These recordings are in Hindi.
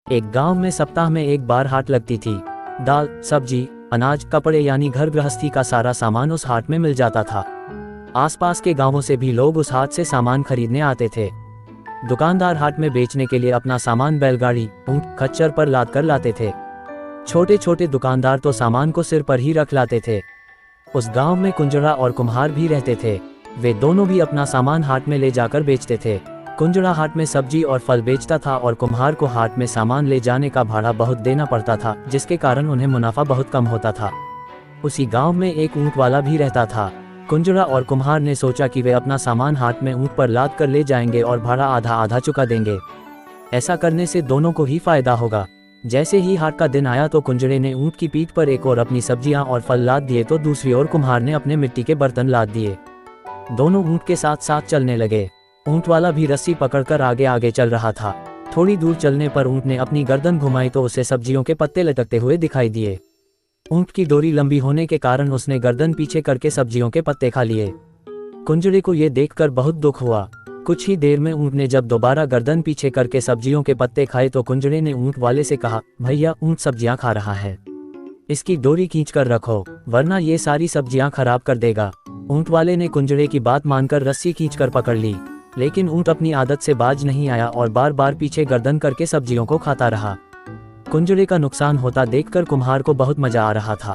एक गांव में सप्ताह में एक बार हाट लगती थी। दाल, सब्जी, अनाज, कपड़े यानी घर गृहस्थी का सारा सामान उस हाट में मिल जाता था। आसपास के गांवों से भी लोग उस हाट से सामान खरीदने आते थे। दुकानदार हाट में बेचने के लिए अपना सामान बैलगाड़ी, ऊंट, खच्चर पर लाद कर लाते थे। छोटे छोटे दुकानदार तो सामान को सिर पर ही रख लाते थे। उस गांव में कुंजड़ा और कुम्हार भी रहते थे। वे दोनों भी अपना सामान हाट में ले जाकर बेचते थे। कुंजड़ा हाट में सब्जी और फल बेचता था और कुम्हार को हाट में सामान ले जाने का भाड़ा बहुत देना पड़ता था, जिसके कारण उन्हें मुनाफा बहुत कम होता था। उसी गांव में एक ऊंट वाला भी रहता था। कुंजड़ा और कुम्हार ने सोचा कि वे अपना सामान हाट में ऊंट पर लाद कर ले जाएंगे और भाड़ा आधा आधा चुका देंगे। ऐसा करने से दोनों को ही फायदा होगा। जैसे ही हाट का दिन आया तो कुंजड़े ने ऊंट की पीठ पर एक और अपनी सब्जियां और फल लाद दिए तो दूसरी ओर कुम्हार ने अपने मिट्टी के बर्तन लाद दिए। दोनों ऊंट के साथ साथ चलने लगे। ऊंट वाला भी रस्सी पकड़कर आगे आगे चल रहा था। थोड़ी दूर चलने पर ऊंट ने अपनी गर्दन घुमाई तो उसे सब्जियों के पत्ते लटकते हुए दिखाई दिए। ऊंट की डोरी लंबी होने के कारण उसने गर्दन पीछे करके सब्जियों के पत्ते खा लिए। कुंजड़े को यह देखकर बहुत दुख हुआ। कुछ ही देर में ऊंट ने जब दोबारा गर्दन पीछे करके सब्जियों के पत्ते खाए तो कुंजड़े ने ऊंट वाले से कहा, भैया, ऊंट सब्जियां खा रहा है, इसकी डोरी खींच कर रखो, वरना ये सारी सब्जियां खराब कर देगा। ऊंट वाले ने कुंजड़े की बात मानकर रस्सी खींचकर पकड़ ली, लेकिन ऊंट अपनी आदत से बाज नहीं आया और बार बार पीछे गर्दन करके सब्जियों को खाता रहा। कुंजड़े का नुकसान होता देखकर कुम्हार को बहुत मजा आ रहा था।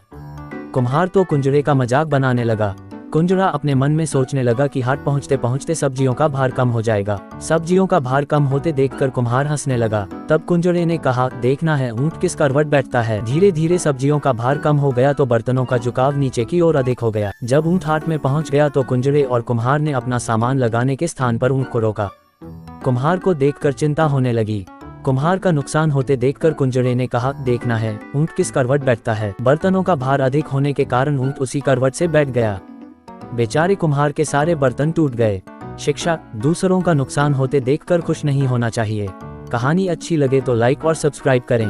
कुम्हार तो कुंजड़े का मजाक बनाने लगा। कुंजड़ा अपने मन में सोचने लगा कि हाट पहुंचते पहुंचते सब्जियों का भार कम हो जाएगा। सब्जियों का भार कम होते देखकर कुम्हार हंसने लगा। तब कुंजड़े ने कहा, देखना है ऊंट किस करवट बैठता है। धीरे धीरे सब्जियों का भार कम हो गया तो बर्तनों का झुकाव नीचे की ओर अधिक हो गया। जब ऊंट हाट में पहुंच गया तो कुंजड़े और कुम्हार ने अपना सामान लगाने के स्थान पर ऊंट को रोका। कुम्हार को देखकर चिंता होने लगी। कुम्हार का नुकसान होते देखकर कुंजड़े ने कहा, देखना है ऊंट किस करवट बैठता है। बर्तनों का भार अधिक होने के कारण ऊंट उसी करवट से बैठ गया। बेचारे कुम्हार के सारे बर्तन टूट गए। शिक्षा: दूसरों का नुकसान होते देखकर खुश नहीं होना चाहिए। कहानी अच्छी लगे तो लाइक और सब्सक्राइब करें।